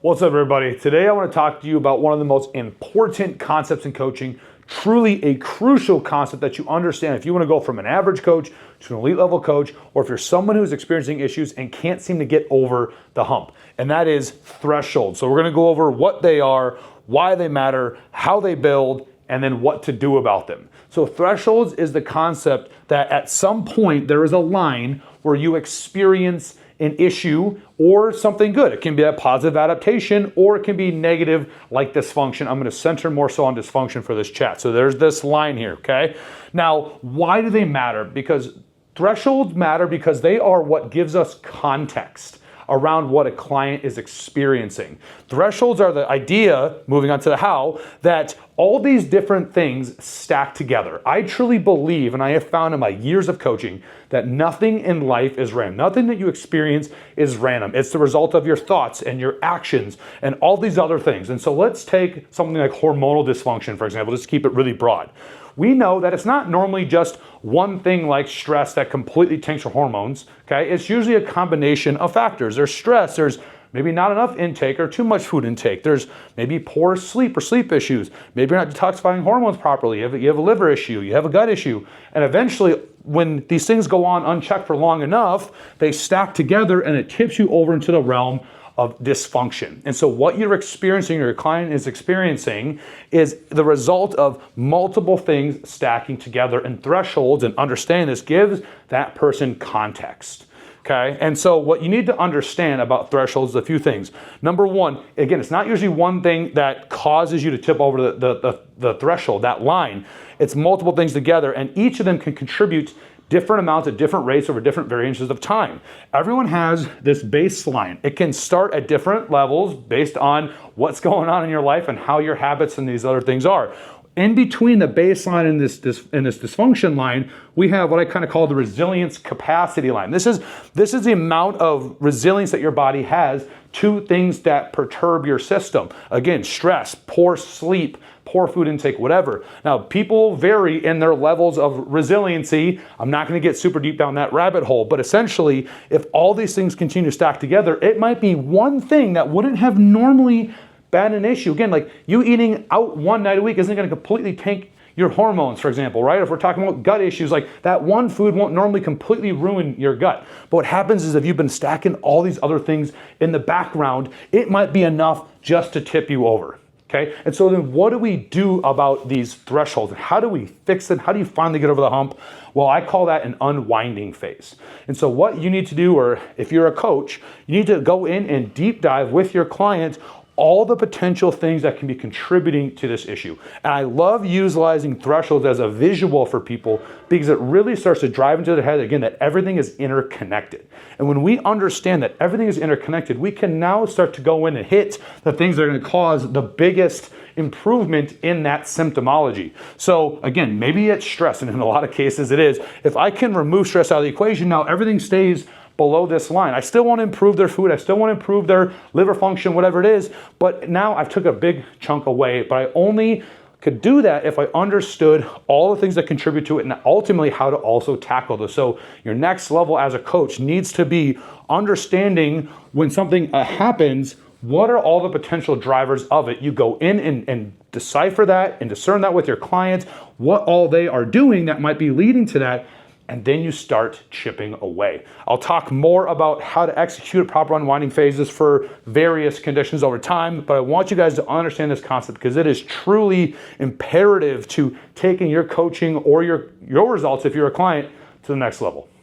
What's up, everybody? Today I want to talk to you about one of the most important concepts in coaching, truly a crucial concept that you understand if you want to go from an average coach to an elite level coach, or if you're someone who's experiencing issues and can't seem to get over the hump, and that is thresholds. So we're going to go over what they are, why they matter, how they build, and then what to do about them. So thresholds is the concept that at some point there is a line where you experience an issue or something good. It can be a positive adaptation or it can be negative like dysfunction. I'm gonna center more so on dysfunction for this chat. So there's this line here, okay? Now, why do they matter? Because thresholds matter because they are what gives us context around what a client is experiencing. Thresholds are the idea, moving on to the how, that all these different things stack together. I truly believe, and I have found in my years of coaching, that nothing in life is random. Nothing that you experience is random. It's the result of your thoughts and your actions and all these other things. And so let's take something like hormonal dysfunction, for example, just to keep it really broad. We know that it's not normally just one thing like stress that completely tanks your hormones, okay? It's usually a combination of factors. There's stress, there's maybe not enough intake or too much food intake. There's maybe poor sleep or sleep issues. Maybe you're not detoxifying hormones properly. You have a liver issue, you have a gut issue. And eventually, when these things go on unchecked for long enough, they stack together and it tips you over into the realm of dysfunction. And so what you're experiencing, or your client is experiencing, is the result of multiple things stacking together, and thresholds and understanding this gives that person context. Okay, and so what you need to understand about thresholds is a few things. Number one, again, it's not usually one thing that causes you to tip over the threshold, that line. It's multiple things together, and each of them can contribute different amounts at different rates over different variances of time. Everyone has this baseline. It can start at different levels based on what's going on in your life and how your habits and these other things are. In between the baseline and this dysfunction line, we have what I kind of call the resilience capacity line. This is the amount of resilience that your body has to things that perturb your system. Again, stress, poor sleep, poor food intake, whatever. Now, people vary in their levels of resiliency. I'm not going to get super deep down that rabbit hole, but essentially, if all these things continue to stack together, it might be one thing that wouldn't have normally been an issue. Again, like you eating out one night a week isn't going to completely tank your hormones, for example, right? If we're talking about gut issues, like that one food won't normally completely ruin your gut. But what happens is if you've been stacking all these other things in the background, it might be enough just to tip you over. Okay, and so then what do we do about these thresholds? How do we fix it? How do you finally get over the hump? Well, I call that an unwinding phase. And so what you need to do, or if you're a coach, you need to go in and deep dive with your client all the potential things that can be contributing to this issue. And I love utilizing thresholds as a visual for people because it really starts to drive into their head, again, that everything is interconnected. And when we understand that everything is interconnected, we can now start to go in and hit the things that are gonna cause the biggest improvement in that symptomology. So again, maybe it's stress, and in a lot of cases it is. If I can remove stress out of the equation, now everything stays below this line. I still want to improve their food. I still want to improve their liver function, whatever it is. But now I've took a big chunk away, but I only could do that if I understood all the things that contribute to it and ultimately how to also tackle this. So your next level as a coach needs to be understanding when something happens, what are all the potential drivers of it? You go in and decipher that and discern that with your clients, what all they are doing that might be leading to that, and then you start chipping away. I'll talk more about how to execute proper unwinding phases for various conditions over time, but I want you guys to understand this concept because it is truly imperative to taking your coaching or your results, if you're a client, to the next level.